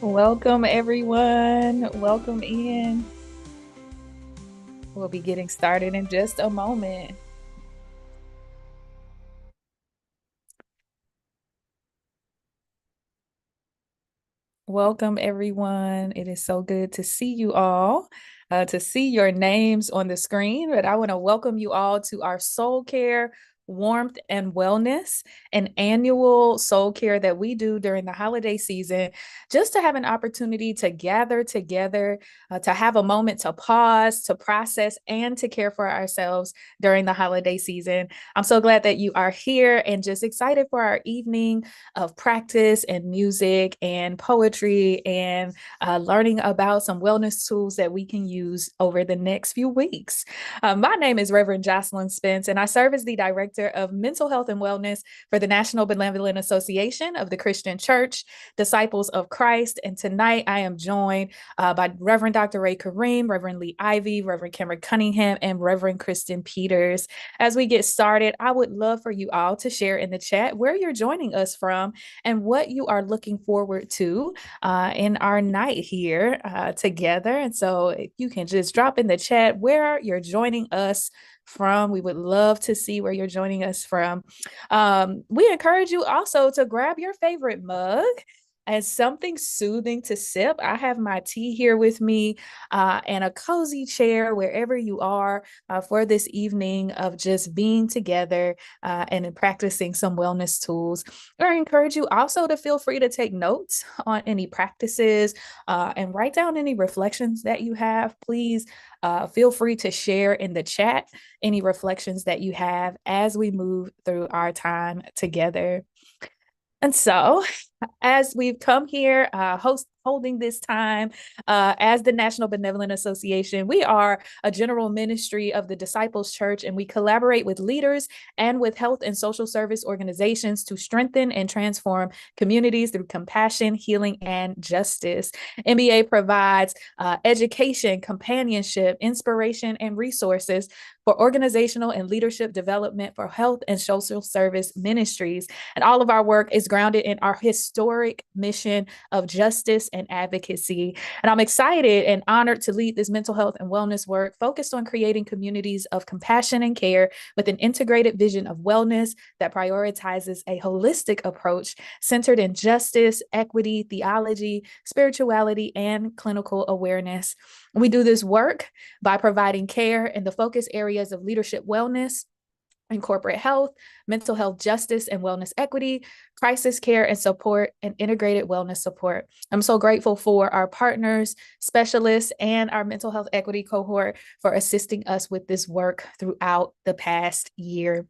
Welcome, everyone. Welcome in. We'll be getting started in just a moment. Welcome, everyone. It is so good to see you all, to see your names on the screen. But I want to welcome you all to our Soul Care Warmth and Wellness, an annual soul care that we do during the holiday season, just to have an opportunity to gather together, to have a moment to pause, to process, and to care for ourselves during the holiday season. I'm so glad that you are here and just excited for our evening of practice and music and poetry and learning about some wellness tools that we can use over the next few weeks. My name is Reverend Jocelyn Spence, and I serve as the Director of Mental Health and Wellness for the National Benevolent Association of the Christian Church, Disciples of Christ. And tonight I am joined by Reverend Dr. Ray Kareem, Reverend Lee Ivy, Reverend Cameron Cunningham, and Reverend Kristen Peters. As we get started, I would love for you all to share in the chat where you're joining us from and what you are looking forward to in our night here together. And so if you can just drop in the chat where you're joining us from. We would love to see where you're joining us from. We encourage you also to grab your favorite mug as something soothing to sip. I have my tea here with me and a cozy chair wherever you are for this evening of just being together and practicing some wellness tools. I encourage you also to feel free to take notes on any practices and write down any reflections that you have. Please feel free to share in the chat any reflections that you have as we move through our time together. And so, as we've come here, holding this time as the National Benevolent Association, we are a general ministry of the Disciples Church, and we collaborate with leaders and with health and social service organizations to strengthen and transform communities through compassion, healing, and justice. NBA provides education, companionship, inspiration, and resources for organizational and leadership development for health and social service ministries. And all of our work is grounded in our historic mission of justice and advocacy. And I'm excited and honored to lead this mental health and wellness work focused on creating communities of compassion and care with an integrated vision of wellness that prioritizes a holistic approach centered in justice, equity, theology, spirituality, and clinical awareness. We do this work by providing care in the focus areas of leadership wellness and corporate health, mental health justice and wellness equity, crisis care and support, and integrated wellness support. I'm so grateful for our partners, specialists, and our mental health equity cohort for assisting us with this work throughout the past year.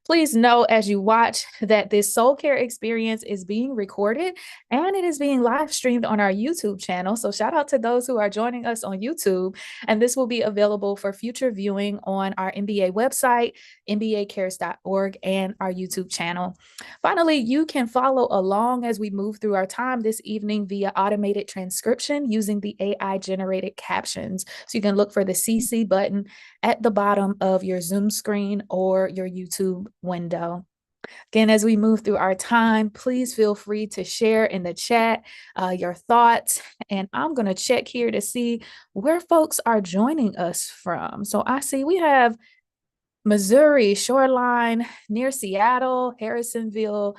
Please know as you watch that this soul care experience is being recorded and it is being live streamed on our YouTube channel. So shout out to those who are joining us on YouTube. And this will be available for future viewing on our NBA website, nbacares.org, and our YouTube channel. Finally, you can follow along as we move through our time this evening via automated transcription using the AI generated captions. So you can look for the CC button at the bottom of your Zoom screen or your YouTube window. Again, as we move through our time, please feel free to share in the chat your thoughts. And I'm going to check here to see where folks are joining us from. So I see we have Missouri, Shoreline, near Seattle, Harrisonville,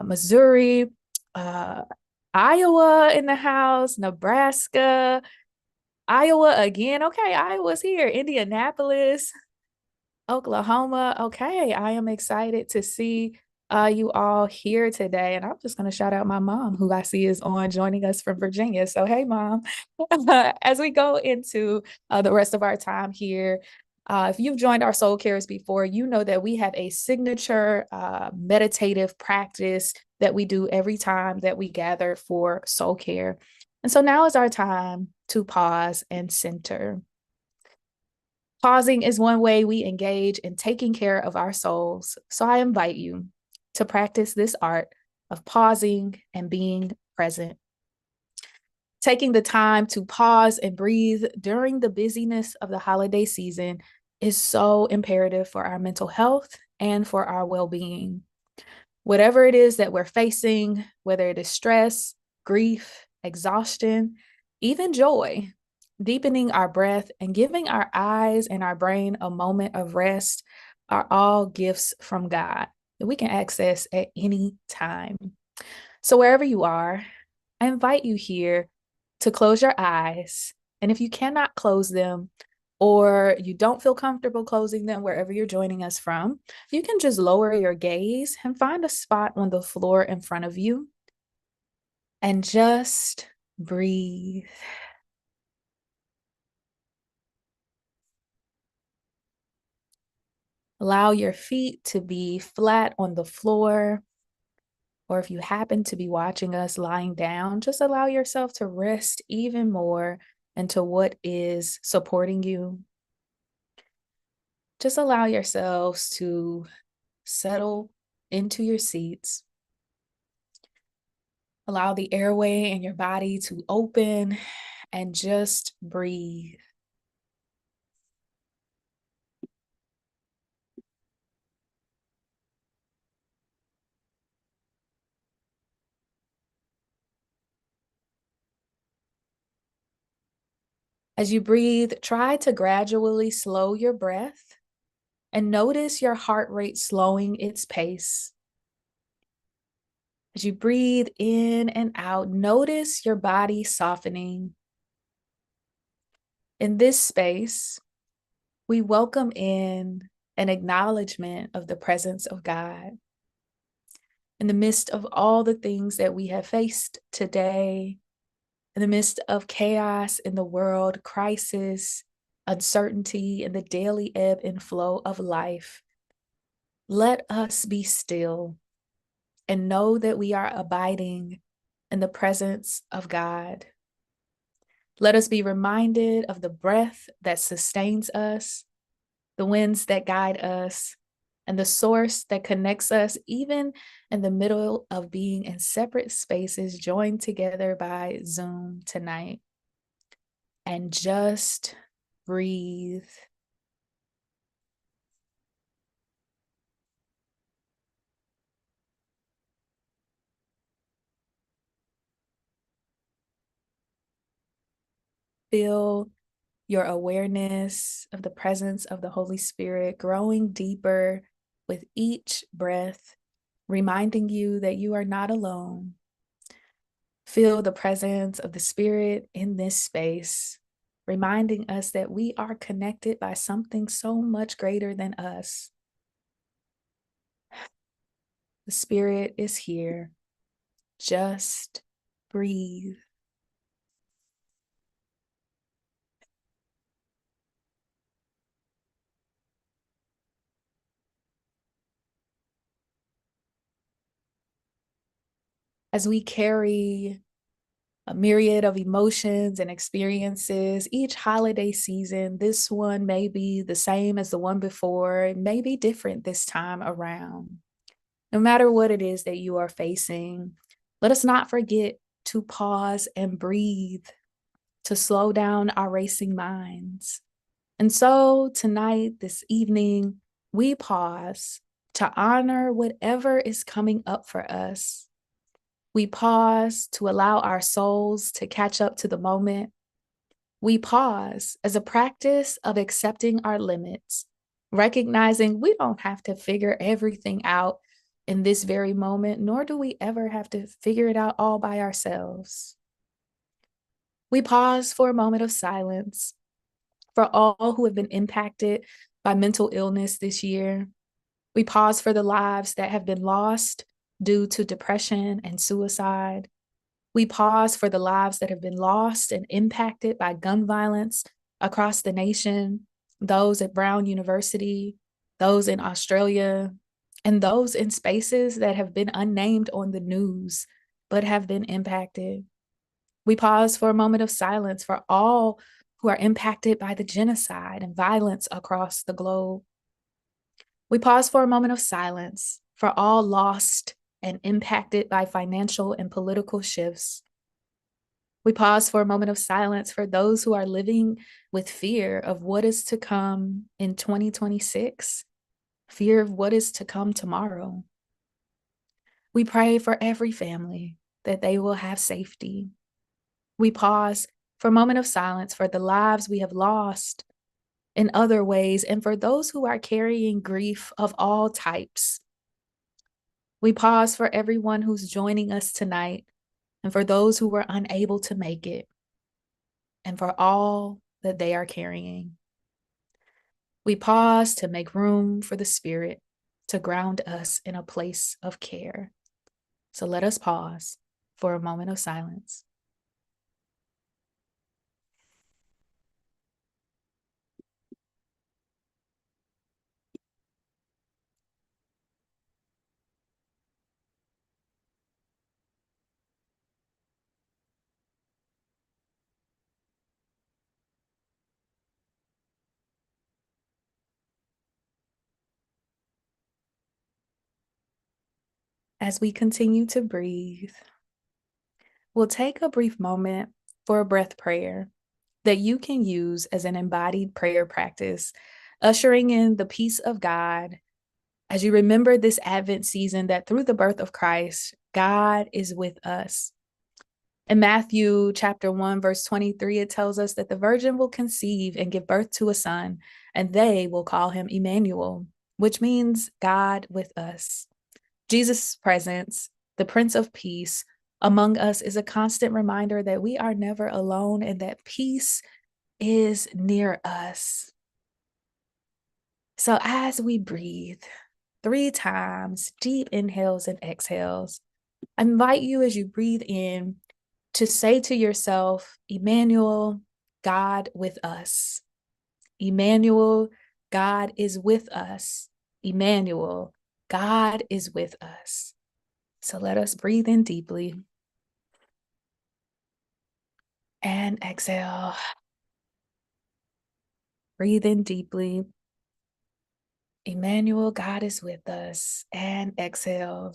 Missouri, Iowa in the house, Nebraska, Iowa again. Okay, Iowa's here. Indianapolis, Oklahoma. Okay, I am excited to see you all here today. And I'm just going to shout out my mom, who I see is on joining us from Virginia. So, hey, mom. As we go into the rest of our time here, if you've joined our Soul Cares before, you know that we have a signature meditative practice that we do every time that we gather for Soul Care. And so now is our time to pause and center. Pausing is one way we engage in taking care of our souls. So I invite you to practice this art of pausing and being present. Taking the time to pause and breathe during the busyness of the holiday season is so imperative for our mental health and for our well-being. Whatever it is that we're facing, whether it is stress, grief, exhaustion, even joy, deepening our breath and giving our eyes and our brain a moment of rest are all gifts from God that we can access at any time. So, wherever you are, I invite you here to close your eyes. And if you cannot close them, or you don't feel comfortable closing them wherever you're joining us from, you can just lower your gaze and find a spot on the floor in front of you and just breathe. Allow your feet to be flat on the floor, or if you happen to be watching us lying down, just allow yourself to rest even more into what is supporting you. Just allow yourselves to settle into your seats. Allow the airway in your body to open and just breathe. As you breathe, try to gradually slow your breath and notice your heart rate slowing its pace. As you breathe in and out, notice your body softening. In this space, we welcome in an acknowledgement of the presence of God. In the midst of all the things that we have faced today, in the midst of chaos in the world, crisis, uncertainty, and the daily ebb and flow of life, let us be still and know that we are abiding in the presence of God. Let us be reminded of the breath that sustains us, the winds that guide us, and the source that connects us, even in the middle of being in separate spaces joined together by Zoom tonight. And just breathe. Feel your awareness of the presence of the Holy Spirit growing deeper with each breath, reminding you that you are not alone. Feel the presence of the Spirit in this space, reminding us that we are connected by something so much greater than us. The Spirit is here. Just breathe. As we carry a myriad of emotions and experiences each holiday season, this one may be the same as the one before, it may be different this time around. No matter what it is that you are facing, let us not forget to pause and breathe, to slow down our racing minds. And so tonight, this evening, we pause to honor whatever is coming up for us. We pause to allow our souls to catch up to the moment. We pause as a practice of accepting our limits, recognizing we don't have to figure everything out in this very moment, nor do we ever have to figure it out all by ourselves. We pause for a moment of silence for all who have been impacted by mental illness this year. We pause for the lives that have been lost due to depression and suicide. We pause for the lives that have been lost and impacted by gun violence across the nation, those at Brown University, those in Australia, and those in spaces that have been unnamed on the news, but have been impacted. We pause for a moment of silence for all who are impacted by the genocide and violence across the globe. We pause for a moment of silence for all lost and impacted by financial and political shifts. We pause for a moment of silence for those who are living with fear of what is to come in 2026, fear of what is to come tomorrow. We pray for every family that they will have safety. We pause for a moment of silence for the lives we have lost in other ways and for those who are carrying grief of all types. We pause for everyone who's joining us tonight and for those who were unable to make it and for all that they are carrying. We pause to make room for the Spirit to ground us in a place of care. So let us pause for a moment of silence. As we continue to breathe, we'll take a brief moment for a breath prayer that you can use as an embodied prayer practice, ushering in the peace of God as you remember this Advent season that through the birth of Christ, God is with us. In Matthew chapter 1, verse 23, it tells us that the virgin will conceive and give birth to a son, and they will call him Emmanuel, which means God with us. Jesus' presence, the Prince of Peace, among us is a constant reminder that we are never alone and that peace is near us. So as we breathe 3 times, deep inhales and exhales, I invite you as you breathe in to say to yourself, Emmanuel, God with us. Emmanuel, God is with us. Emmanuel, God is with us. So let us breathe in deeply and exhale. Breathe in deeply. Emmanuel, God is with us, and exhale.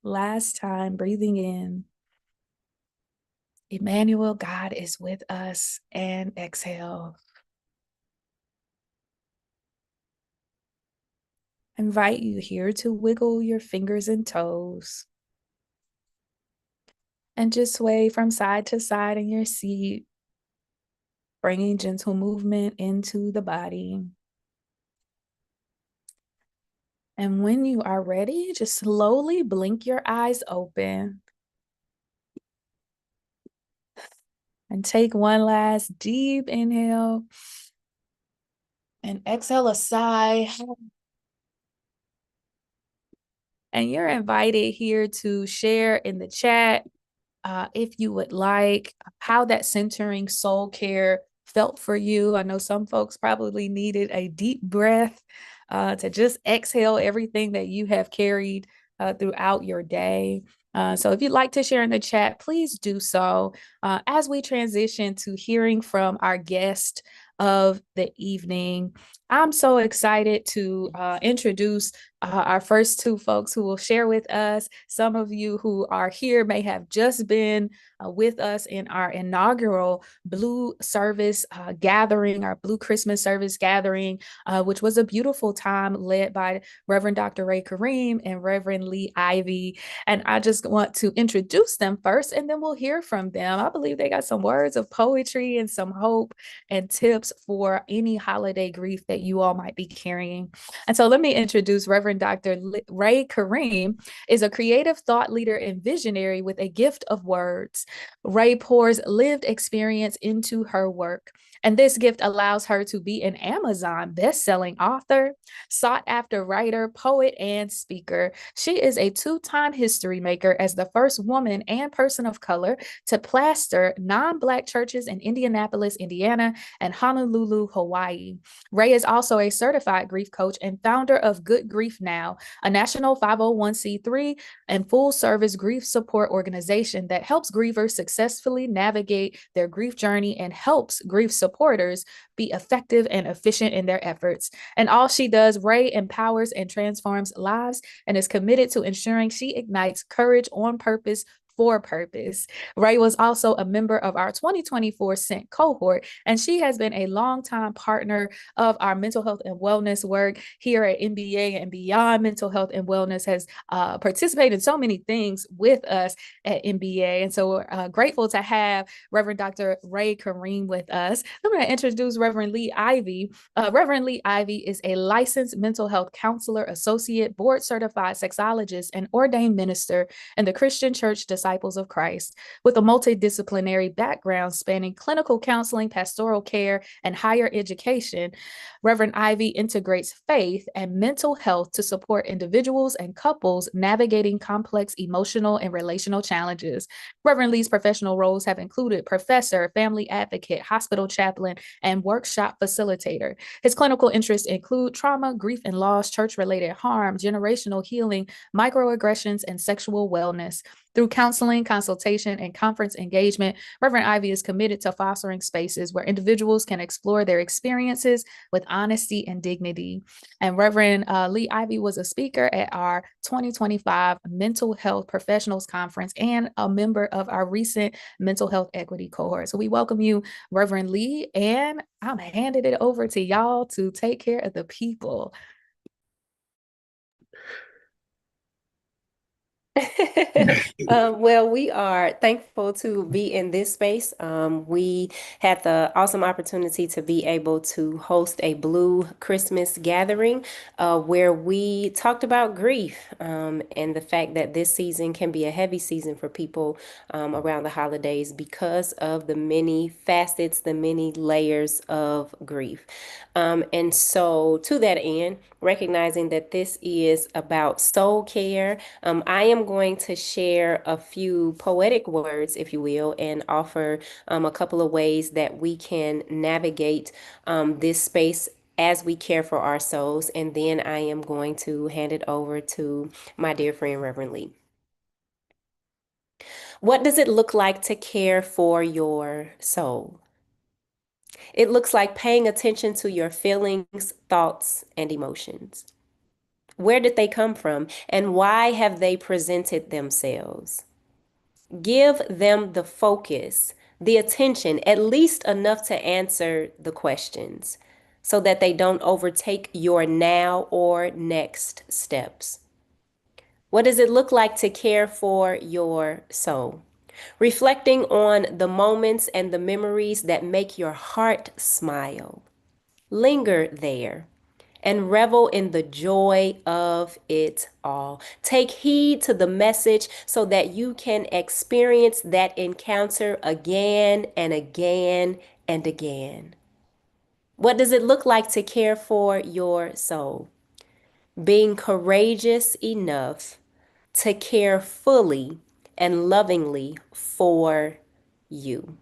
Last time, breathing in. Emmanuel, God is with us, and exhale. Invite you here to wiggle your fingers and toes and just sway from side to side in your seat, bringing gentle movement into the body. And when you are ready, just slowly blink your eyes open and take one last deep inhale and exhale a sigh. And you're invited here to share in the chat if you would like, how that centering soul care felt for you. I know some folks probably needed a deep breath to just exhale everything that you have carried throughout your day. So if you'd like to share in the chat, please do so as we transition to hearing from our guest of the evening. I'm so excited to introduce our first 2 folks who will share with us. Some of you who are here may have just been with us in our inaugural Blue Service gathering, our Blue Christmas Service gathering, which was a beautiful time led by Reverend Dr. Ray Kareem and Reverend Lee Ivy. And I just want to introduce them first, and then we'll hear from them. I believe they got some words of poetry and some hope and tips for any holiday grief that you all might be carrying. And so let me introduce Reverend Dr. Ray Kareem is a creative thought leader and visionary with a gift of words. Ray pours lived experience into her work, and this gift allows her to be an Amazon best-selling author, sought-after writer, poet, and speaker. She is a 2-time history maker as the first woman and person of color to plaster non-Black churches in Indianapolis, Indiana, and Honolulu, Hawaii. Ray is also a certified grief coach and founder of Good Grief Now, a national 501c3 and full-service grief support organization that helps grievers successfully navigate their grief journey and helps grief supporters be effective and efficient in their efforts. And all she does, Ray empowers and transforms lives and is committed to ensuring she ignites courage on purpose for purpose. Ray was also a member of our 2024 Scent cohort, and she has been a longtime partner of our mental health and wellness work here at NBA and beyond mental health and wellness, has participated in so many things with us at NBA. And so we're grateful to have Reverend Dr. Ray Kareem with us. I'm going to introduce Reverend Lee Ivy. Reverend Lee Ivy is a licensed mental health counselor, associate, board certified sexologist, and ordained minister in the Christian Church Disciples of Christ. With a multidisciplinary background spanning clinical counseling, pastoral care, and higher education, Reverend Ivy integrates faith and mental health to support individuals and couples navigating complex emotional and relational challenges. Reverend Lee's professional roles have included professor, family advocate, hospital chaplain, and workshop facilitator. His clinical interests include trauma, grief and loss, church-related harm, generational healing, microaggressions, and sexual wellness. Through counseling, consultation, and conference engagement, Reverend Ivy is committed to fostering spaces where individuals can explore their experiences with honesty and dignity. And Reverend Lee Ivy was a speaker at our 2025 Mental Health Professionals Conference and a member of our recent Mental Health Equity cohort. So we welcome you, Reverend Lee, and I'm handing it over to y'all to take care of the people. Well, we are thankful to be in this space. We had the awesome opportunity to be able to host a Blue Christmas gathering where we talked about grief and the fact that this season can be a heavy season for people around the holidays because of the many facets, the many layers of grief. And so, to that end, recognizing that this is about soul care, I am going to share a few poetic words, if you will, and offer a couple of ways that we can navigate this space as we care for our souls. And then I am going to hand it over to my dear friend, Reverend Lee. What does it look like to care for your soul? It looks like paying attention to your feelings, thoughts, and emotions. Where did they come from, and why have they presented themselves? Give them the focus, the attention, at least enough to answer the questions so that they don't overtake your now or next steps. What does it look like to care for your soul? Reflecting on the moments and the memories that make your heart smile. Linger there and revel in the joy of it all. Take heed to the message so that you can experience that encounter again and again and again. What does it look like to care for your soul? Being courageous enough to care fully and lovingly for you.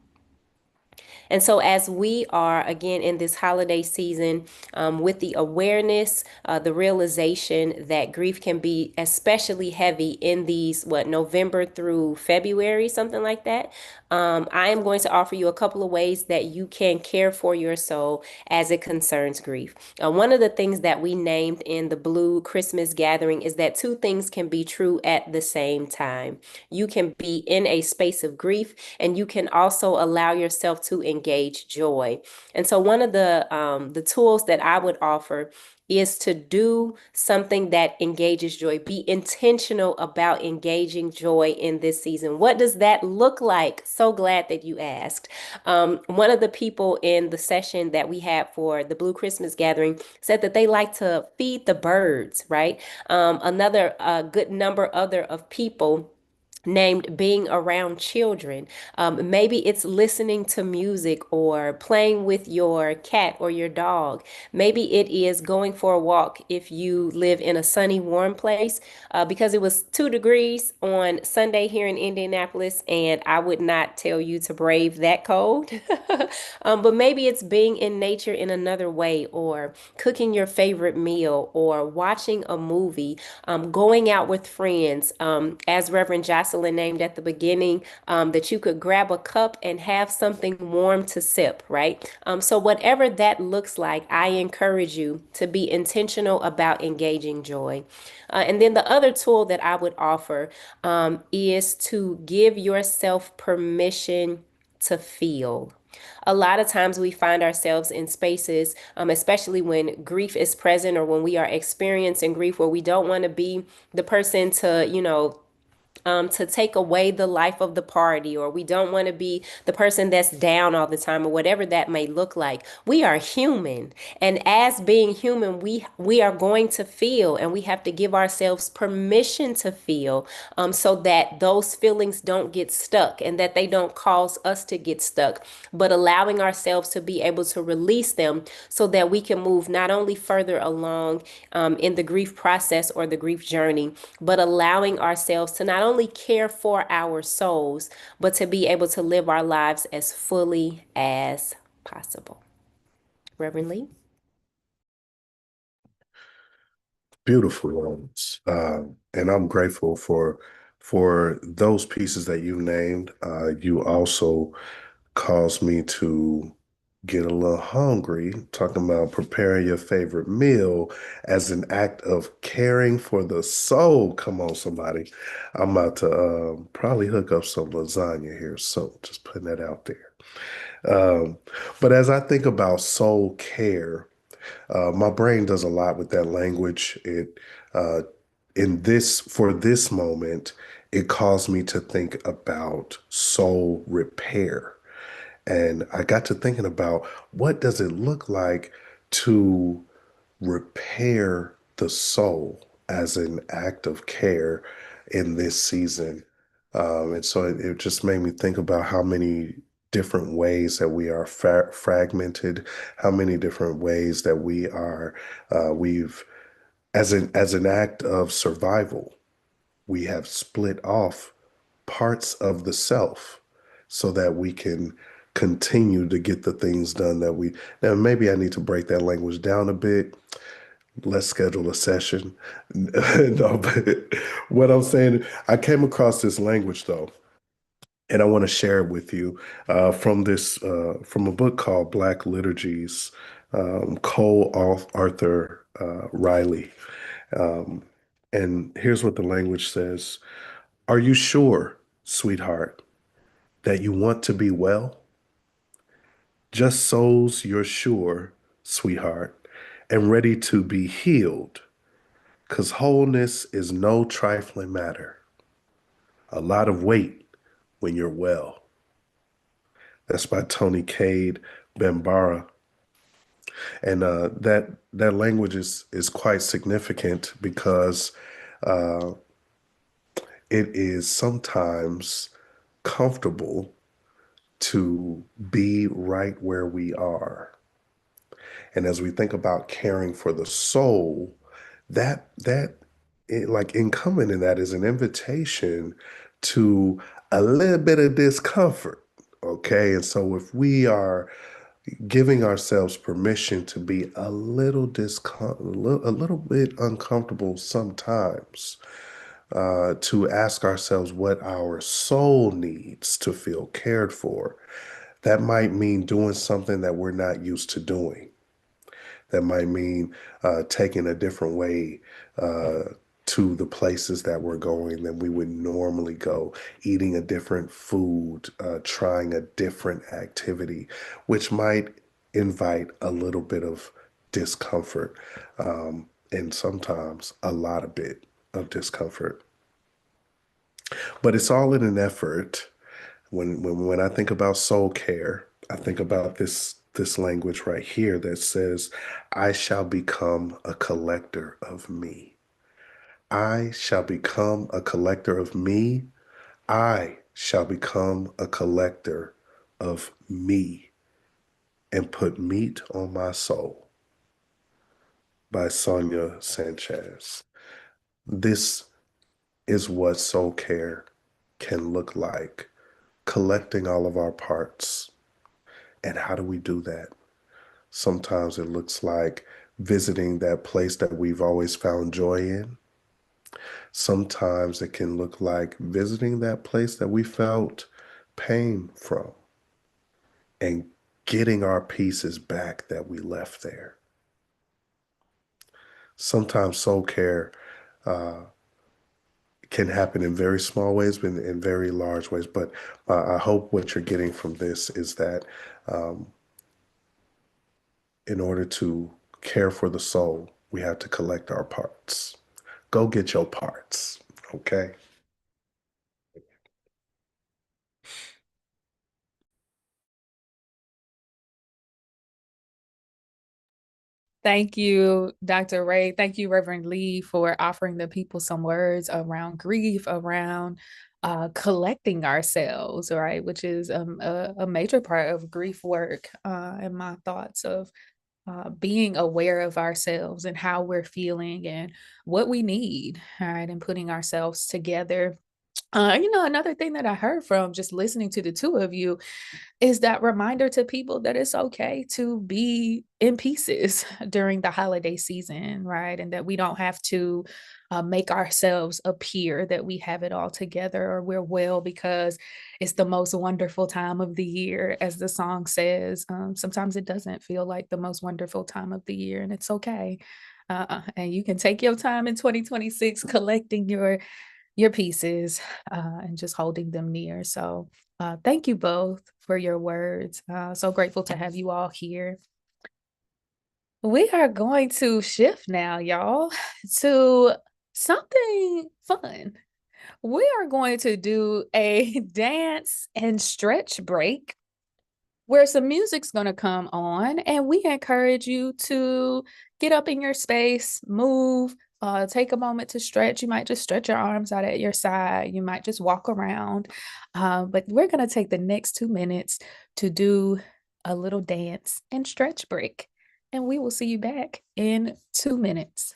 And so, as we are again in this holiday season, with the awareness, the realization that grief can be especially heavy in these, November through February, something like that, I am going to offer you a couple of ways that you can care for your soul as it concerns grief. One of the things that we named in the Blue Christmas gathering is that two things can be true at the same time. You can be in a space of grief, and you can also allow yourself to engage joy. And so one of the tools that I would offer is to do something that engages joy. Be intentional about engaging joy in this season. What does that look like? So glad that you asked. One of the people in the session that we had for the Blue Christmas gathering said that they like to feed the birds, right? Another good number other of people named being around children. Maybe it's listening to music or playing with your cat or your dog. Maybe it is going for a walk if you live in a sunny, warm place, because it was 2 degrees on Sunday here in Indianapolis, and I would not tell you to brave that cold. But maybe it's being in nature in another way, or cooking your favorite meal, or watching a movie, going out with friends. As Reverend Jocelyn Jocelyn named at the beginning, that you could grab a cup and have something warm to sip, right? So, whatever that looks like, I encourage you to be intentional about engaging joy. And then the other tool that I would offer is to give yourself permission to feel. A lot of times we find ourselves in spaces, especially when grief is present or when we are experiencing grief, where we don't want to be the person to take away the life of the party, or we don't want to be the person that's down all the time, or whatever that may look like. We are human, and as being human, we are going to feel, and we have to give ourselves permission to feel, so that those feelings don't get stuck and that they don't cause us to get stuck, but allowing ourselves to be able to release them so that we can move not only further along in the grief process or the grief journey, but allowing ourselves to not only care for our souls, but to be able to live our lives as fully as possible. Reverend Lee? Beautiful ones. And I'm grateful for those pieces that you named. You also caused me to get a little hungry, talking about preparing your favorite meal as an act of caring for the soul. Come on, somebody. I'm about to probably hook up some lasagna here. So just putting that out there. Um, but as I think about soul care, my brain does a lot with that language. It in this for this moment, it caused me to think about soul repair. And I got to thinking about what does it look like to repair the soul as an act of care in this season. And so it just made me think about how many different ways that we are fragmented, how many different ways that we've, as an act of survival, we have split off parts of the self so that we can continue to get the things done that we. Now maybe I need to break that language down a bit. Let's schedule a session. No, but what I'm saying, I came across this language though, and I want to share it with you from a book called Black Liturgies, Cole Arthur Riley. Um, and here's what the language says: Are you sure, sweetheart, that you want to be well? Just so's you're sure, sweetheart, and ready to be healed, 'cause wholeness is no trifling matter. A lot of weight when you're well. That's by Tony Cade Bambara. And that language is quite significant because uh, it is sometimes comfortable to be right where we are. And as we think about caring for the soul, like incumbent in that is an invitation to a little bit of discomfort. Okay. And so if we are giving ourselves permission to be a little bit uncomfortable sometimes, to ask ourselves what our soul needs to feel cared for, that might mean doing something that we're not used to doing. That might mean taking a different way uh, to the places that we're going than we would normally go, eating a different food, trying a different activity, which might invite a little bit of discomfort, and sometimes a lot of bit of discomfort. But it's all in an effort. When I think about soul care, I think about this language right here that says, I shall become a collector of me. I shall become a collector of me. I shall become a collector of me and put meat on my soul, by Sonia Sanchez. This is what soul care can look like, collecting all of our parts. And how do we do that? Sometimes it looks like visiting that place that we've always found joy in. Sometimes it can look like visiting that place that we felt pain from and getting our pieces back that we left there. Sometimes soul care uh, can happen in very small ways, but in very large ways. But I hope what you're getting from this is that um, in order to care for the soul, we have to collect our parts. Go get your parts, okay? Thank you, Dr. Ray. Thank you, Reverend Lee, for offering the people some words around grief, around collecting ourselves, right? Which is a major part of grief work and my thoughts of being aware of ourselves and how we're feeling and what we need, right? And putting ourselves together. Another thing that I heard from just listening to the two of you is that reminder to people that it's okay to be in pieces during the holiday season, right? And that we don't have to make ourselves appear that we have it all together or we're well because it's the most wonderful time of the year, as the song says. Sometimes it doesn't feel like the most wonderful time of the year, and it's okay. And you can take your time in 2026 collecting your pieces and just holding them near. So thank you both for your words. So grateful to have you all here. We are going to shift now, y'all, to something fun. We are going to do a dance and stretch break where some music's going to come on, and we encourage you to get up in your space, move, take a moment to stretch. You might just stretch your arms out at your side. You might just walk around. But we're going to take the next 2 minutes to do a little dance and stretch break. And we will see you back in 2 minutes.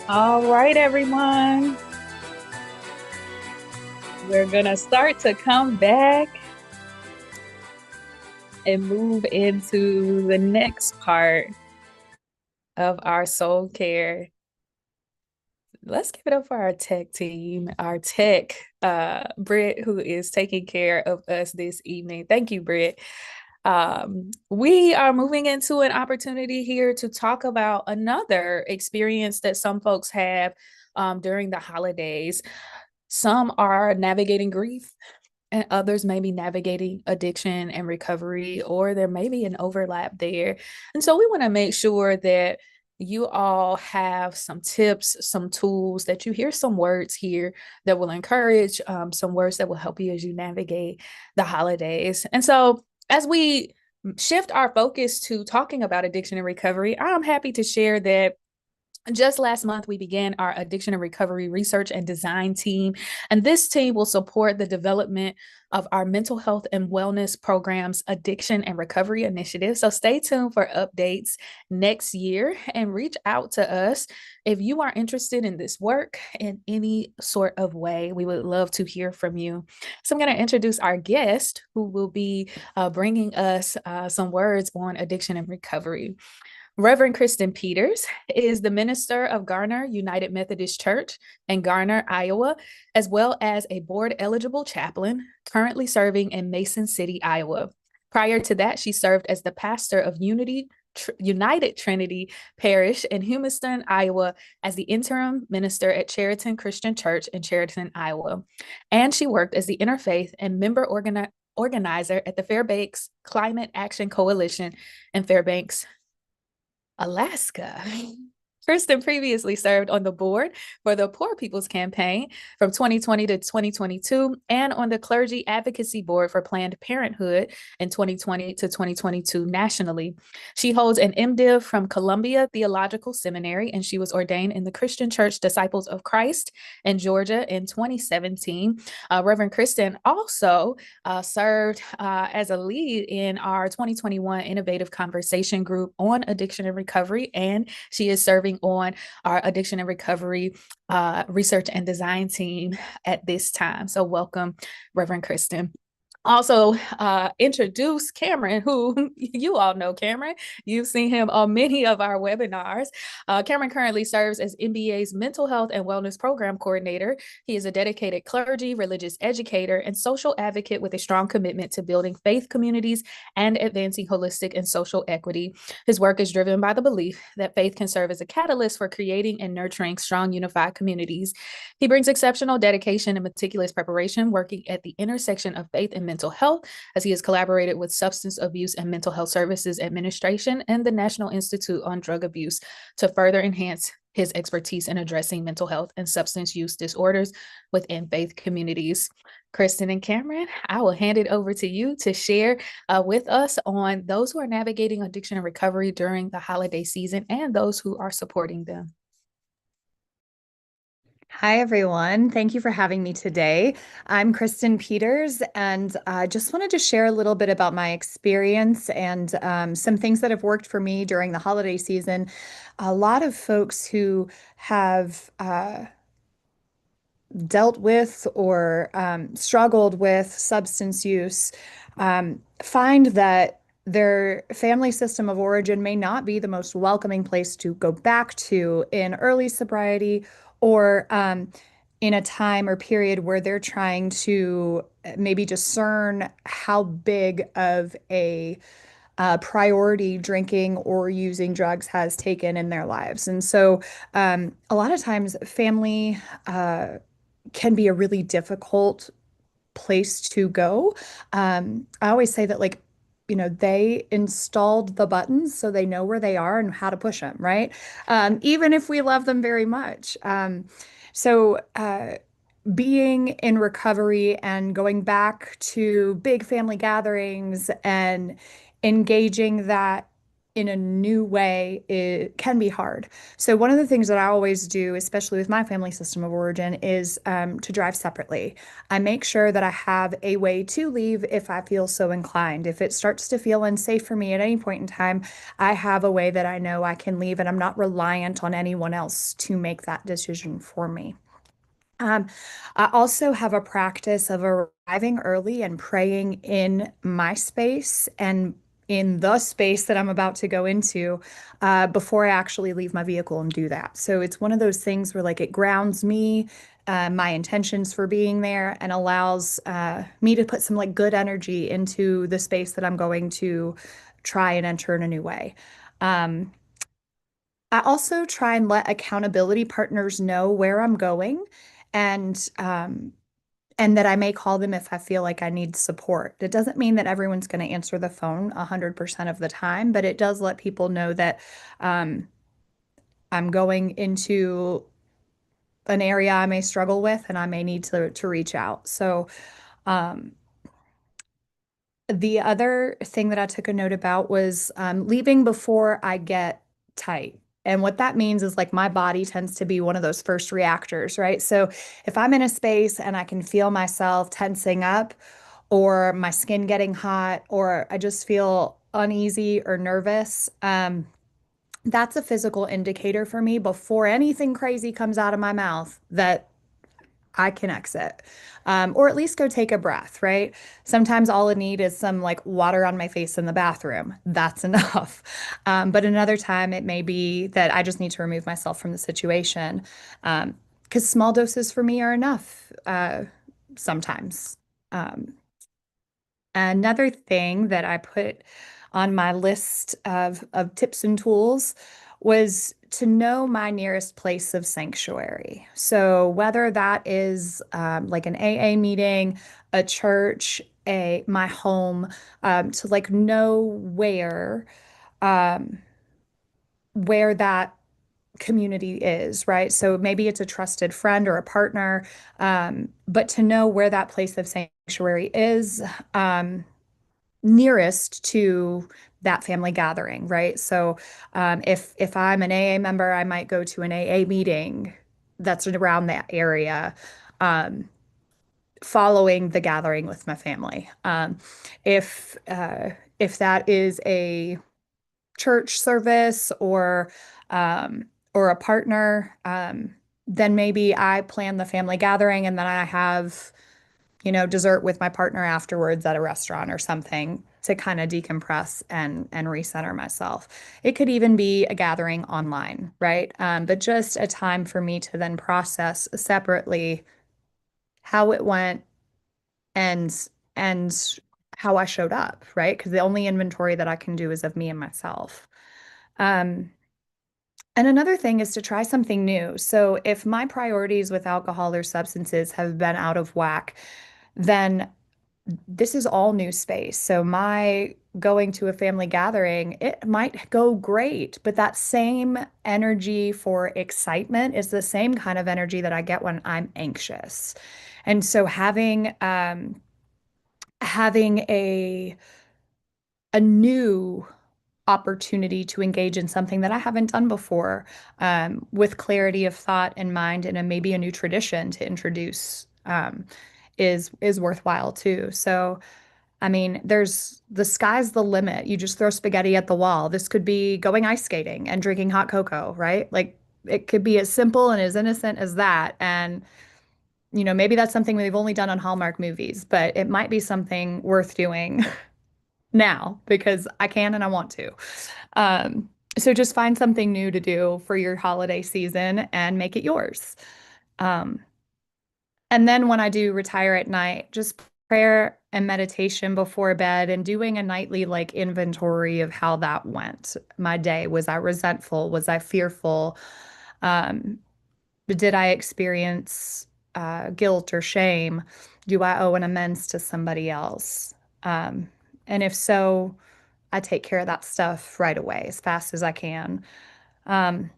All right, everyone. We're going to start to come back and move into the next part of our soul care. Let's give it up for our tech team, our tech, Britt, who is taking care of us this evening. Thank you, Britt. We are moving into an opportunity here to talk about another experience that some folks have during the holidays. Some are navigating grief, and others may be navigating addiction and recovery, or there may be an overlap there. And so we want to make sure that you all have some tips, some tools, that you hear some words here that will encourage, some words that will help you as you navigate the holidays. And so, as we shift our focus to talking about addiction and recovery, I'm happy to share that just last month, we began our addiction and recovery research and design team. And this team will support the development of our mental health and wellness programs, addiction and recovery initiative. So stay tuned for updates next year and reach out to us if you are interested in this work in any sort of way. We would love to hear from you. So I'm going to introduce our guest who will be bringing us some words on addiction and recovery. Reverend Kristen Peters is the minister of Garner United Methodist Church in Garner, Iowa, as well as a board eligible chaplain currently serving in Mason City, Iowa. Prior to that, she served as the pastor of United Trinity Parish in Humiston, Iowa, as the interim minister at Chariton Christian Church in Chariton, Iowa. And she worked as the interfaith and member organizer at the Fairbanks Climate Action Coalition in Fairbanks, Alaska. Kristen previously served on the board for the Poor People's Campaign from 2020 to 2022 and on the Clergy Advocacy Board for Planned Parenthood in 2020 to 2022 nationally. She holds an MDiv from Columbia Theological Seminary, and she was ordained in the Christian Church Disciples of Christ in Georgia in 2017. Reverend Kristen also served as a lead in our 2021 Innovative Conversation Group on addiction and recovery, and she is serving on our addiction and recovery research and design team at this time. So welcome, Reverend Kristen. Also introduce Cameron, who you all know Cameron. You've seen him on many of our webinars. Cameron currently serves as MBA's Mental Health and Wellness Program Coordinator. He is a dedicated clergy, religious educator, and social advocate with a strong commitment to building faith communities and advancing holistic and social equity. His work is driven by the belief that faith can serve as a catalyst for creating and nurturing strong, unified communities. He brings exceptional dedication and meticulous preparation, working at the intersection of faith and mental health, as he has collaborated with Substance Abuse and Mental Health Services Administration and the National Institute on Drug Abuse to further enhance his expertise in addressing mental health and substance use disorders within faith communities. Kristen and Cameron, I will hand it over to you to share with us on those who are navigating addiction and recovery during the holiday season and those who are supporting them. Hi, everyone. Thank you for having me today. I'm Kristen Peters, and I just wanted to share a little bit about my experience and some things that have worked for me during the holiday season. A lot of folks who have dealt with or struggled with substance use find that their family system of origin may not be the most welcoming place to go back to in early sobriety or in a time or period where they're trying to maybe discern how big of a priority drinking or using drugs has taken in their lives. And so a lot of times family can be a really difficult place to go. I always say that, like, they installed the buttons so they know where they are and how to push them, right? Even if we love them very much. So being in recovery and going back to big family gatherings and engaging that in a new way, it can be hard. So one of the things that I always do, especially with my family system of origin, is to drive separately. I make sure that I have a way to leave if I feel so inclined. If it starts to feel unsafe for me at any point in time, I have a way that I know I can leave, and I'm not reliant on anyone else to make that decision for me. Um, I also have a practice of arriving early and praying in my space and in the space that I'm about to go into before I actually leave my vehicle and do that. So it's one of those things where, like, it grounds me, my intentions for being there, and allows me to put some, like, good energy into the space that I'm going to try and enter in a new way. Um, I also try and let accountability partners know where I'm going and and that I may call them if I feel like I need support. It doesn't mean that everyone's going to answer the phone 100% of the time, but it does let people know that um, I'm going into an area I may struggle with and I may need to reach out. So, um, the other thing that I took a note about was leaving before I get tight. And what that means is like my body tends to be one of those first reactors, right? So if I'm in a space and I can feel myself tensing up, or my skin getting hot, or I just feel uneasy or nervous, that's a physical indicator for me before anything crazy comes out of my mouth that I can exit, or at least go take a breath, right? Sometimes all I need is some like water on my face in the bathroom. That's enough. But another time it may be that I just need to remove myself from the situation, because small doses for me are enough sometimes. Um, Another thing that I put on my list of tips and tools was to know my nearest place of sanctuary. So whether that is like an AA meeting, a church, a my home, to like know um, where that community is, right? So maybe it's a trusted friend or a partner, but to know where that place of sanctuary is. Nearest to that family gathering, right? So if I'm an AA member, I might go to an AA meeting that's around that area, um, following the gathering with my family. If that is a church service or a partner, then maybe I plan the family gathering and then I have dessert with my partner afterwards at a restaurant or something to kind of decompress and recenter myself. It could even be a gathering online, right? But just a time for me to then process separately how it went and how I showed up, right? Because the only inventory that I can do is of me and myself. Um, and another thing is to try something new. So if my priorities with alcohol or substances have been out of whack, then this is all new space. So my going to a family gathering, it might go great, but that same energy for excitement is the same kind of energy that I get when I'm anxious. And so having a new opportunity to engage in something that I haven't done before, with clarity of thought and mind, and maybe a new tradition to introduce, is worthwhile too. So I mean, there's the sky's the limit. You just throw spaghetti at the wall. This could be going ice skating and drinking hot cocoa, right? Like it could be as simple and as innocent as that. And, maybe that's something we've only done on Hallmark movies, but it might be something worth doing now because I can and I want to. So just find something new to do for your holiday season and make it yours. Um, And then when I do retire at night, just prayer and meditation before bed and doing a nightly like inventory of how that went. My day. Was I resentful? Was I fearful? Um, did I experience guilt or shame? Do I owe an amends to somebody else? Um, and if so, I take care of that stuff right away as fast as I can. Um,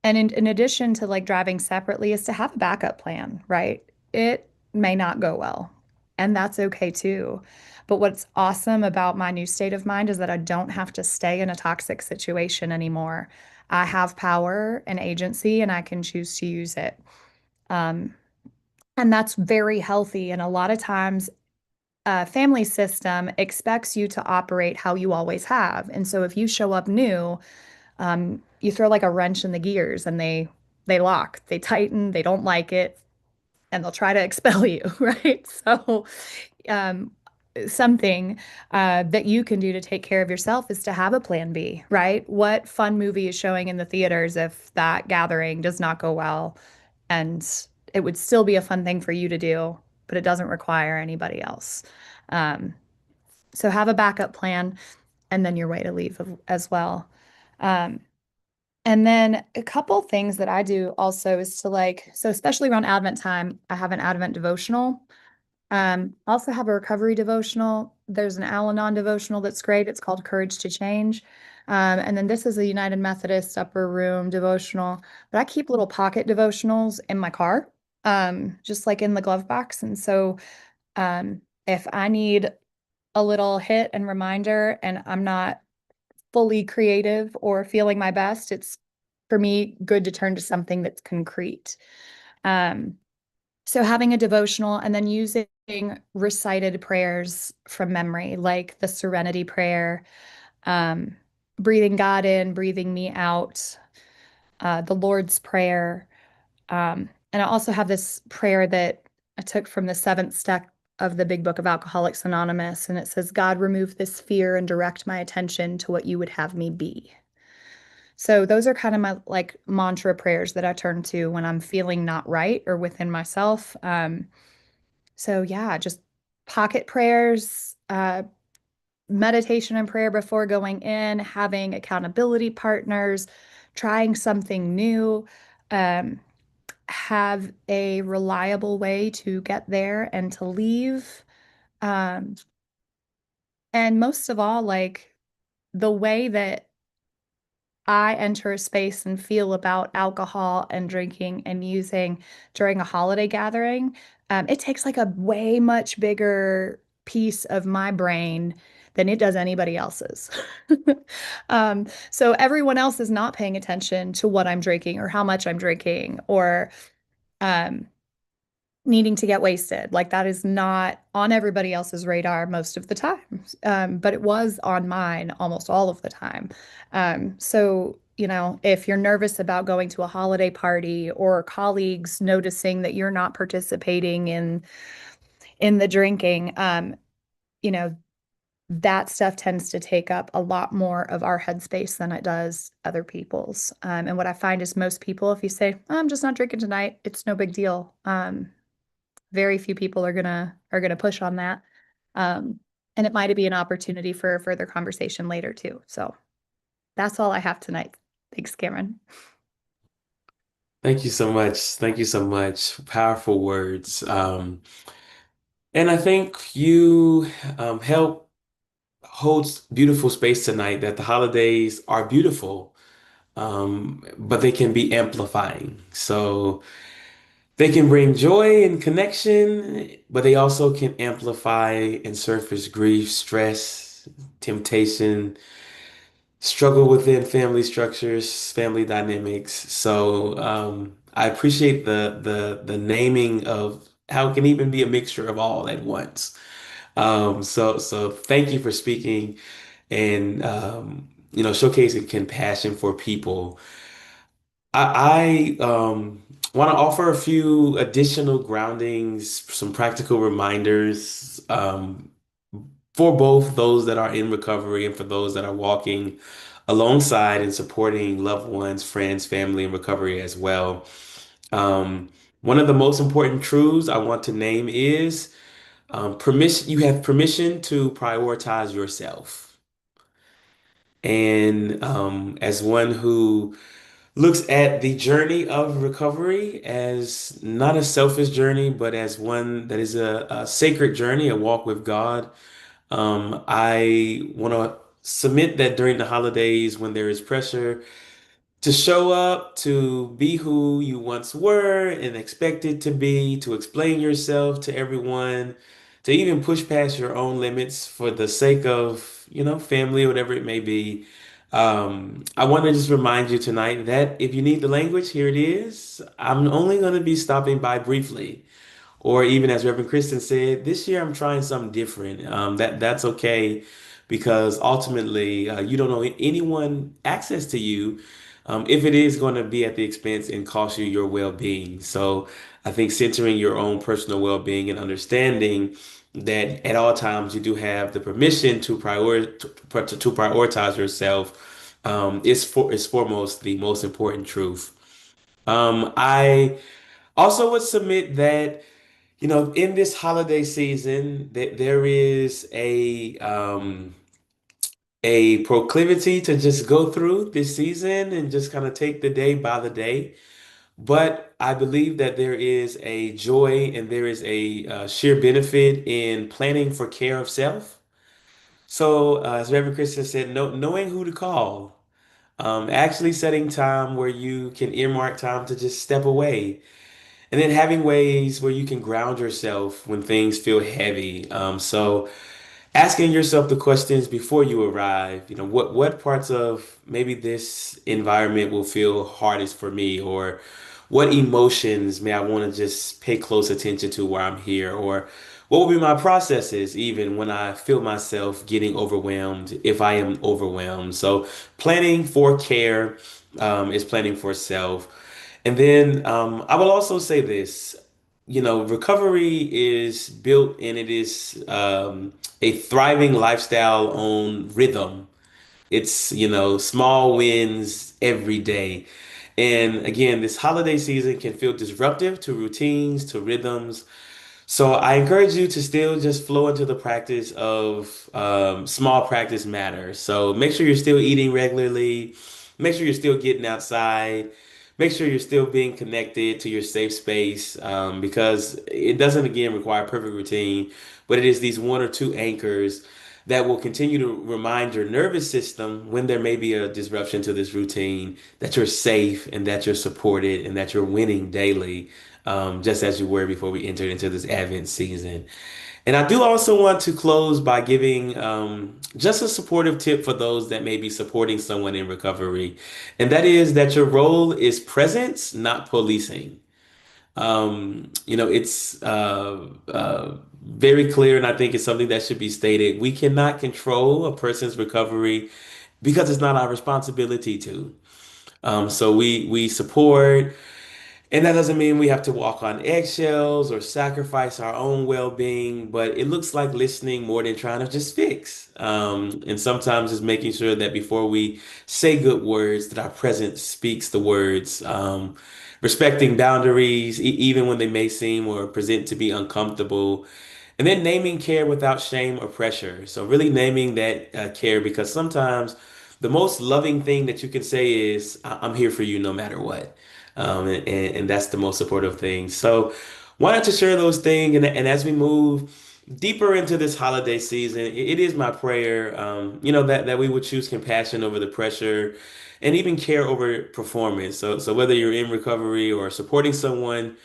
And in addition to like driving separately, is to have a backup plan, right? It may not go well, and that's okay too. But what's awesome about my new state of mind is that I don't have to stay in a toxic situation anymore. I have power and agency, and I can choose to use it. Um, and that's very healthy. And a lot of times, a family system expects you to operate how you always have. And so if you show up new, you throw like a wrench in the gears and they lock, they tighten, they don't like it, and they'll try to expel you, right? So, um, something that you can do to take care of yourself is to have a plan B, right? What fun movie is showing in the theaters if that gathering does not go well? And it would still be a fun thing for you to do, but it doesn't require anybody else. Um, so have a backup plan and then your way to leave as well. Um, And then a couple things that I do also is to like, so especially around Advent time, I have an Advent devotional. Also have a recovery devotional. There's an Al-Anon devotional that's great. It's called Courage to Change. And then this is a United Methodist Upper Room devotional. But I keep little pocket devotionals in my car, just like in the glove box. And so if I need a little hit and reminder and I'm not fully creative or feeling my best, it's for me good to turn to something that's concrete. Um, so having a devotional and then using recited prayers from memory, like the Serenity Prayer, um, breathing God in, breathing me out, the Lord's Prayer. And I also have this prayer that I took from the seventh step of the Big Book of Alcoholics Anonymous, and it says, God, remove this fear and direct my attention to what you would have me be. So those are kind of my like mantra prayers that I turn to when I'm feeling not right or within myself. So yeah, just pocket prayers, meditation and prayer before going in, having accountability partners, trying something new, um, have a reliable way to get there and to leave. Um, and most of all, like the way that I enter a space and feel about alcohol and drinking and using during a holiday gathering, it takes like a way much bigger piece of my brain than it does anybody else's. So everyone else is not paying attention to what I'm drinking or how much I'm drinking or um, needing to get wasted. Like that is not on everybody else's radar most of the time. But it was on mine almost all of the time. So, you know, if you're nervous about going to a holiday party or colleagues noticing that you're not participating in the drinking, you know, that stuff tends to take up a lot more of our headspace than it does other people's. And what I find is most people, if you say, I'm just not drinking tonight, it's no big deal. Very few people are gonna push on that. Um, and it might be an opportunity for further conversation later too. So that's all I have tonight. Thanks, Cameron. Thank you so much. Thank you so much. Powerful words. And I think you help hold beautiful space tonight that the holidays are beautiful, but they can be amplifying. So they can bring joy and connection, but they also can amplify and surface grief, stress, temptation, struggle within family structures, family dynamics. So I appreciate the naming of how it can even be a mixture of all at once. So thank you for speaking and showcasing compassion for people. I want to offer a few additional groundings, some practical reminders for both those that are in recovery and for those that are walking alongside and supporting loved ones, friends, family in recovery as well. Um, One of the most important truths I want to name is permission. You have permission to prioritize yourself. And as one who looks at the journey of recovery as not a selfish journey, but as one that is a sacred journey, a walk with God. I want to submit that during the holidays when there is pressure to show up, to be who you once were and expected to be, to explain yourself to everyone, to even push past your own limits for the sake of, family, whatever it may be. I want to just remind you tonight that if you need the language, here it is. I'm only going to be stopping by briefly. Or even as Reverend Kristen said, this year I'm trying something different. That's okay because ultimately you don't know anyone access to you if it is going to be at the expense and cost you your well-being. So I think centering your own personal well-being and understanding that at all times you do have the permission to prioritize yourself is foremost the most important truth. I also would submit that in this holiday season, that there is a proclivity to just go through this season and just kind of take the day by the day. But I believe that there is a joy and there is a sheer benefit in planning for care of self. So, as Reverend Christian said, knowing who to call, actually setting time where you can earmark time to just step away, and then having ways where you can ground yourself when things feel heavy. So asking yourself the questions before you arrive, what parts of maybe this environment will feel hardest for me, or what emotions may I want to just pay close attention to while I'm here, or what will be my processes even when I feel myself getting overwhelmed, if I am overwhelmed. So planning for care is planning for self. And then I will also say this, recovery is built and it is a thriving lifestyle on rhythm. It's, small wins every day. And again, this holiday season can feel disruptive to routines, to rhythms. So I encourage you to still just flow into the practice of small practice matters. So make sure you're still eating regularly. Make sure you're still getting outside. Make sure you're still being connected to your safe space because it doesn't, again, require a perfect routine, but it is these one or two anchors that will continue to remind your nervous system when there may be a disruption to this routine that you're safe and that you're supported and that you're winning daily, just as you were before we entered into this Advent season. And I do also want to close by giving just a supportive tip for those that may be supporting someone in recovery. And that is that your role is presence, not policing. It's very clear, and I think it's something that should be stated. We cannot control a person's recovery because it's not our responsibility to. So we support, and that doesn't mean we have to walk on eggshells or sacrifice our own well-being, but it looks like listening more than trying to just fix. And sometimes it's making sure that before we say good words, that our presence speaks the words. Respecting boundaries, even when they may seem or present to be uncomfortable. And then naming care without shame or pressure. So really naming that care, because sometimes the most loving thing that you can say is, I'm here for you no matter what." And that's the most supportive thing. So wanted to share those things. And as we move deeper into this holiday season, it is my prayer, that we would choose compassion over the pressure and even care over performance. So whether you're in recovery or supporting someone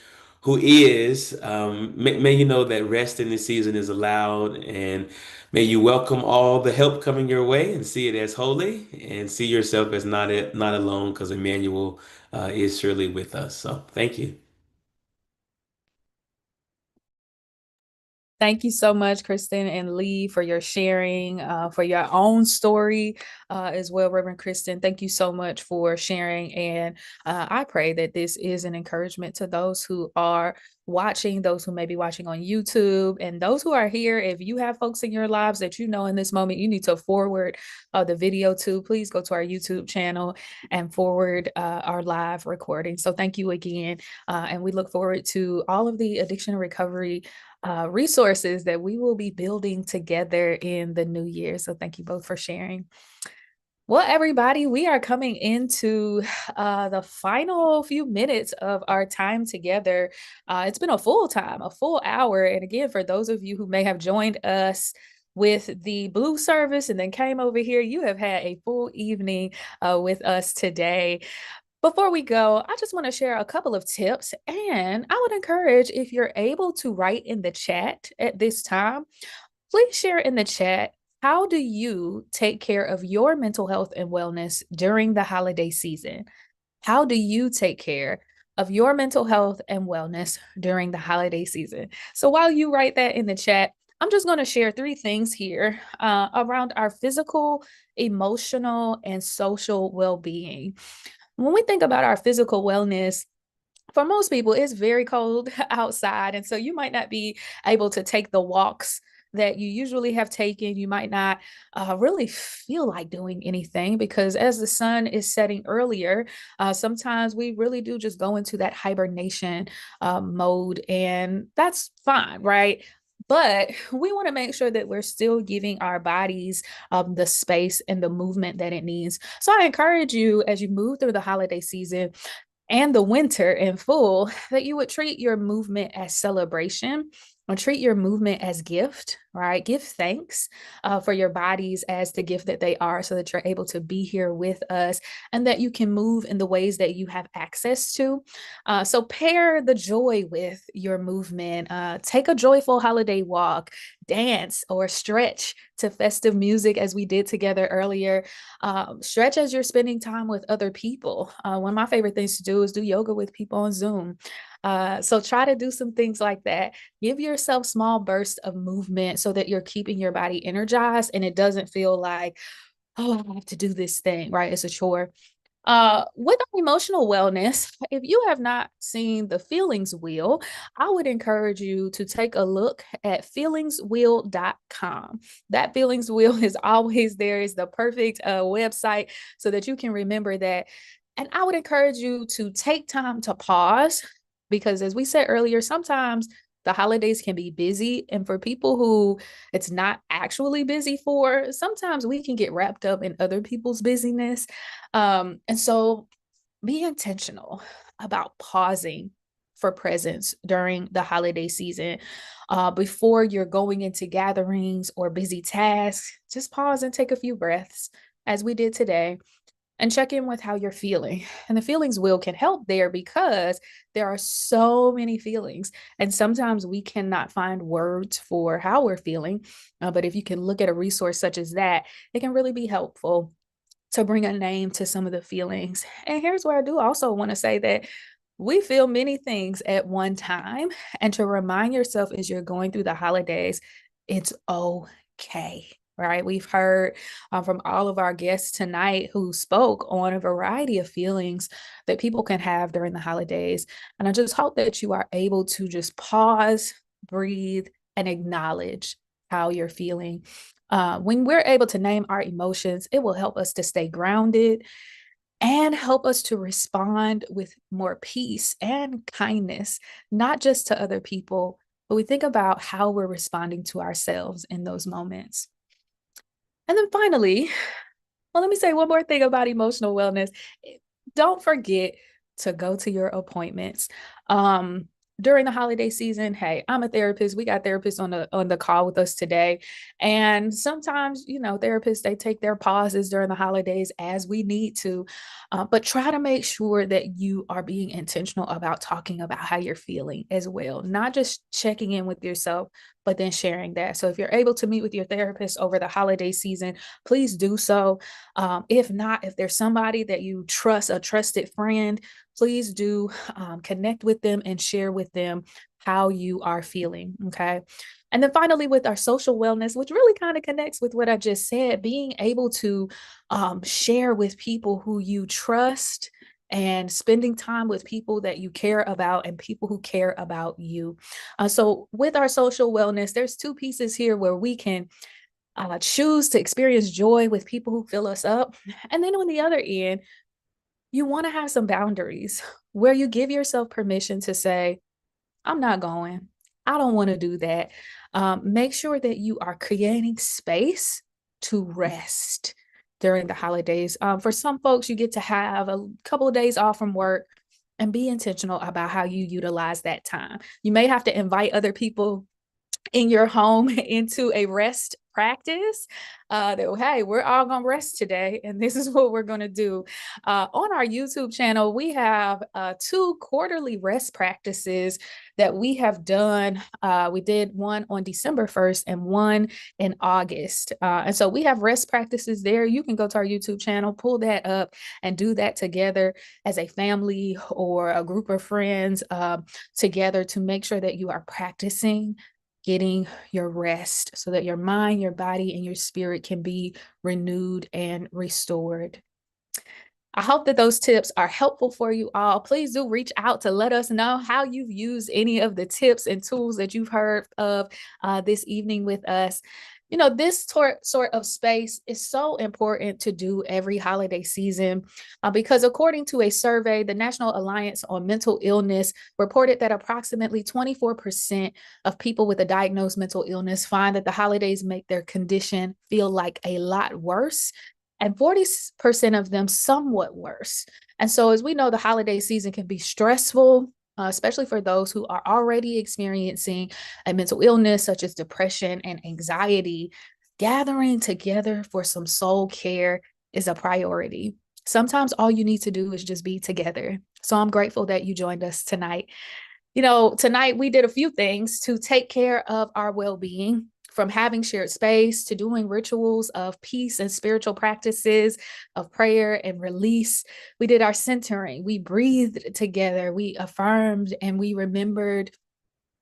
who is, may you know that rest in this season is allowed, and may you welcome all the help coming your way and see it as holy and see yourself as not alone, because Emmanuel is surely with us. So thank you. Thank you so much, Kristen and Lee, for your sharing, for your own story as well, Reverend Kristen. Thank you so much for sharing. And I pray that this is an encouragement to those who are watching, those who may be watching on YouTube, and those who are here. If you have folks in your lives that you know in this moment you need to forward the video to, please go to our YouTube channel and forward our live recording. So thank you again. And we look forward to all of the addiction recovery resources that we will be building together in the new year. So thank you both for sharing. Well, everybody, we are coming into the final few minutes of our time together. It's been a full time, a full hour. And again, for those of you who may have joined us with the blue service and then came over here, you have had a full evening with us today. Before we go, I just want to share a couple of tips, and I would encourage, if you're able to write in the chat at this time, please share in the chat, how do you take care of your mental health and wellness during the holiday season? How do you take care of your mental health and wellness during the holiday season? So while you write that in the chat, I'm just going to share three things here around our physical, emotional, and social well-being. When we think about our physical wellness, for most people, it's very cold outside. And so you might not be able to take the walks that you usually have taken. You might not really feel like doing anything because as the sun is setting earlier, sometimes we really do just go into that hibernation mode. And that's fine, right? But we want to make sure that we're still giving our bodies the space and the movement that it needs. So I encourage you, as you move through the holiday season and the winter in full, that you would treat your movement as celebration, or treat your movement as gift, right? Give thanks for your bodies as the gift that they are, so that you're able to be here with us and that you can move in the ways that you have access to. So pair the joy with your movement. Take a joyful holiday walk, dance or stretch to festive music as we did together earlier. Stretch as you're spending time with other people. One of my favorite things to do is do yoga with people on Zoom. So try to do some things like that. Give yourself small bursts of movement so that you're keeping your body energized and it doesn't feel like, oh, I have to do this thing, right? It's a chore. With our emotional wellness, if you have not seen the Feelings Wheel, I would encourage you to take a look at feelingswheel.com. That Feelings Wheel is always there, is the perfect website so that you can remember that. And I would encourage you to take time to pause because, as we said earlier, sometimes the holidays can be busy. And for people who it's not actually busy for, sometimes we can get wrapped up in other people's busyness. And so be intentional about pausing for presence during the holiday season. Before you're going into gatherings or busy tasks, just pause and take a few breaths, as we did today, and check in with how you're feeling. And the feelings wheel can help there because there are so many feelings. And sometimes we cannot find words for how we're feeling. But if you can look at a resource such as that, it can really be helpful to bring a name to some of the feelings. And here's where I do also want to say that we feel many things at one time. And to remind yourself as you're going through the holidays, it's okay. Right. We've heard from all of our guests tonight who spoke on a variety of feelings that people can have during the holidays. And I just hope that you are able to just pause, breathe, and acknowledge how you're feeling. When we're able to name our emotions, it will help us to stay grounded and help us to respond with more peace and kindness, not just to other people, but we think about how we're responding to ourselves in those moments. And then finally, well, let me say one more thing about emotional wellness. Don't forget to go to your appointments. During the holiday season, hey, I'm a therapist. We got therapists on the call with us today. And sometimes, therapists, they take their pauses during the holidays as we need to. But try to make sure that you are being intentional about talking about how you're feeling as well, not just checking in with yourself, but then sharing that. So if you're able to meet with your therapist over the holiday season, please do so. If not, if there's somebody that you trust, a trusted friend, please do connect with them and share with them how you are feeling. Okay. And then finally, with our social wellness, which really kind of connects with what I just said, being able to share with people who you trust and spending time with people that you care about and people who care about you. So with our social wellness, there's two pieces here where we can choose to experience joy with people who fill us up. And then on the other end, you want to have some boundaries where you give yourself permission to say, I'm not going. I don't want to do that. Make sure that you are creating space to rest during the holidays. For some folks, you get to have a couple of days off from work and be intentional about how you utilize that time. You may have to invite other people in your home into a rest practice that, hey, we're all gonna rest today and this is what we're gonna do. On our YouTube channel, we have 2 quarterly rest practices that we have done. We did one on December 1st and one in August, and so we have rest practices there. You can go to our YouTube channel, pull that up, and do that together as a family or a group of friends together to make sure that you are practicing getting your rest so that your mind, your body, and your spirit can be renewed and restored. I hope that those tips are helpful for you all. Please do reach out to let us know how you've used any of the tips and tools that you've heard of this evening with us. This sort of space is so important to do every holiday season because according to a survey, the National Alliance on Mental Illness reported that approximately 24% of people with a diagnosed mental illness find that the holidays make their condition feel like a lot worse, and 40% of them somewhat worse. And so, as we know, the holiday season can be stressful, especially for those who are already experiencing a mental illness such as depression and anxiety. Gathering together for some soul care is a priority. Sometimes all you need to do is just be together. So I'm grateful that you joined us tonight. Tonight we did a few things to take care of our well-being, from having shared space to doing rituals of peace and spiritual practices of prayer and release. We did our centering. We breathed together. We affirmed and we remembered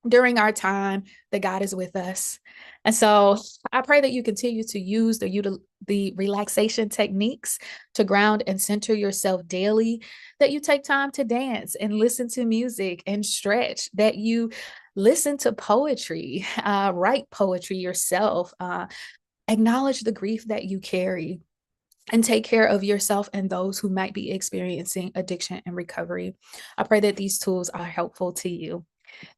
during our time that God is with us. And so I pray that you continue to use the relaxation techniques to ground and center yourself daily, that you take time to dance and listen to music and stretch, that you listen to poetry, write poetry yourself, acknowledge the grief that you carry, and take care of yourself and those who might be experiencing addiction and recovery. I pray that these tools are helpful to you.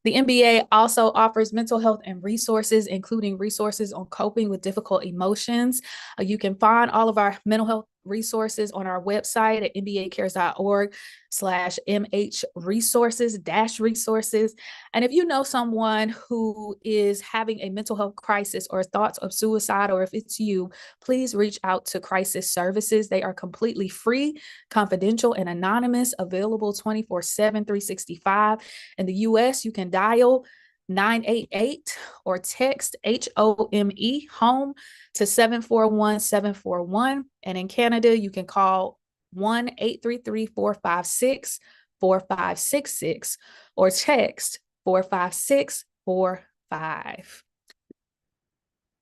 The NBA also offers mental health and resources, including resources on coping with difficult emotions. You can find all of our mental health resources on our website at nbacares.org/mh resources. And if you know someone who is having a mental health crisis or thoughts of suicide, or if it's you, please reach out to crisis services. They are completely free, confidential, and anonymous, available 24/7, 365. In the US, you can dial 988 or text HOME to 741-741. And in Canada, you can call 1-833-456-4566 or text 45645.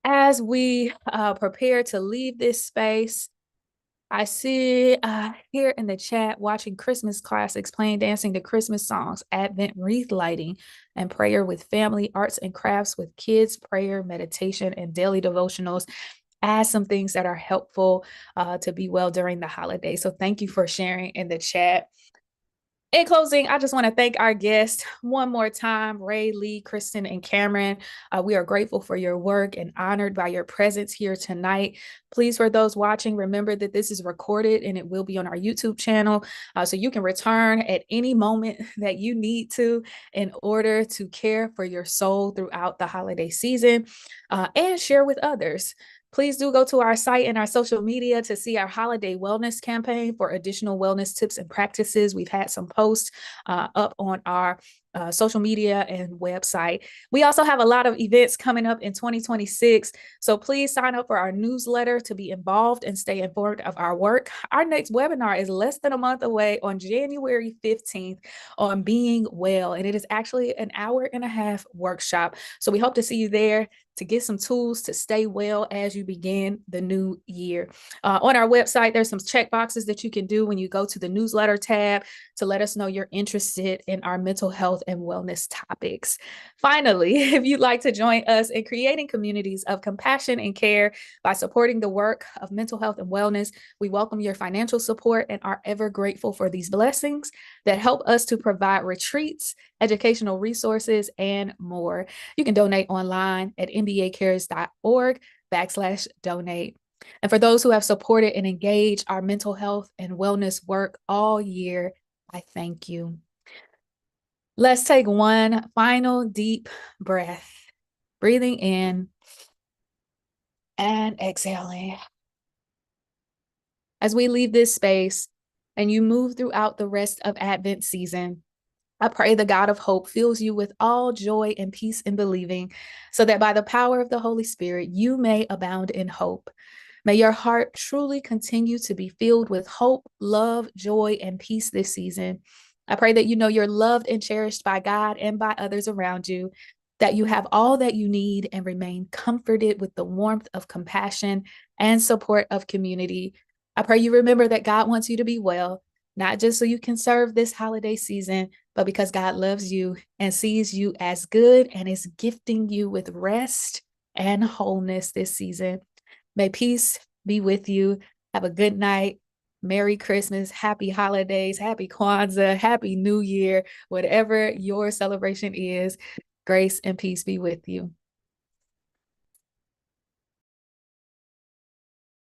As we prepare to leave this space, I see here in the chat, watching Christmas classics, playing, dancing to Christmas songs, Advent wreath lighting, and prayer with family, arts and crafts with kids, prayer, meditation, and daily devotionals as some things that are helpful to be well during the holidays. So thank you for sharing in the chat. In closing, I just want to thank our guests one more time, Ray, Lee, Kristen, and Cameron. We are grateful for your work and honored by your presence here tonight. Please, for those watching, remember that this is recorded and it will be on our YouTube channel. So you can return at any moment that you need to in order to care for your soul throughout the holiday season and share with others. Please do go to our site and our social media to see our holiday wellness campaign for additional wellness tips and practices. We've had some posts up on our social media and website. We also have a lot of events coming up in 2026. So please sign up for our newsletter to be involved and stay informed of our work. Our next webinar is less than a month away on January 15th on being well. And it is actually an 1.5-hour workshop. So we hope to see you there to get some tools to stay well as you begin the new year. On our website, there's some check boxes that you can do when you go to the newsletter tab to let us know you're interested in our mental health and wellness topics. Finally, if you'd like to join us in creating communities of compassion and care by supporting the work of mental health and wellness, we welcome your financial support and are ever grateful for these blessings that help us to provide retreats, educational resources, and more. You can donate online at nbacares.org/donate. And for those who have supported and engaged our mental health and wellness work all year, I thank you. Let's take one final deep breath, breathing in and exhaling. As we leave this space and you move throughout the rest of Advent season, I pray the God of hope fills you with all joy and peace in believing, so that by the power of the Holy Spirit, you may abound in hope. May your heart truly continue to be filled with hope, love, joy, and peace this season. I pray that you know you're loved and cherished by God and by others around you, that you have all that you need and remain comforted with the warmth of compassion and support of community. I pray you remember that God wants you to be well, not just so you can serve this holiday season, but because God loves you and sees you as good and is gifting you with rest and wholeness this season. May peace be with you. Have a good night. Merry Christmas, happy holidays, happy Kwanzaa, happy New Year, whatever your celebration is. Grace and peace be with you.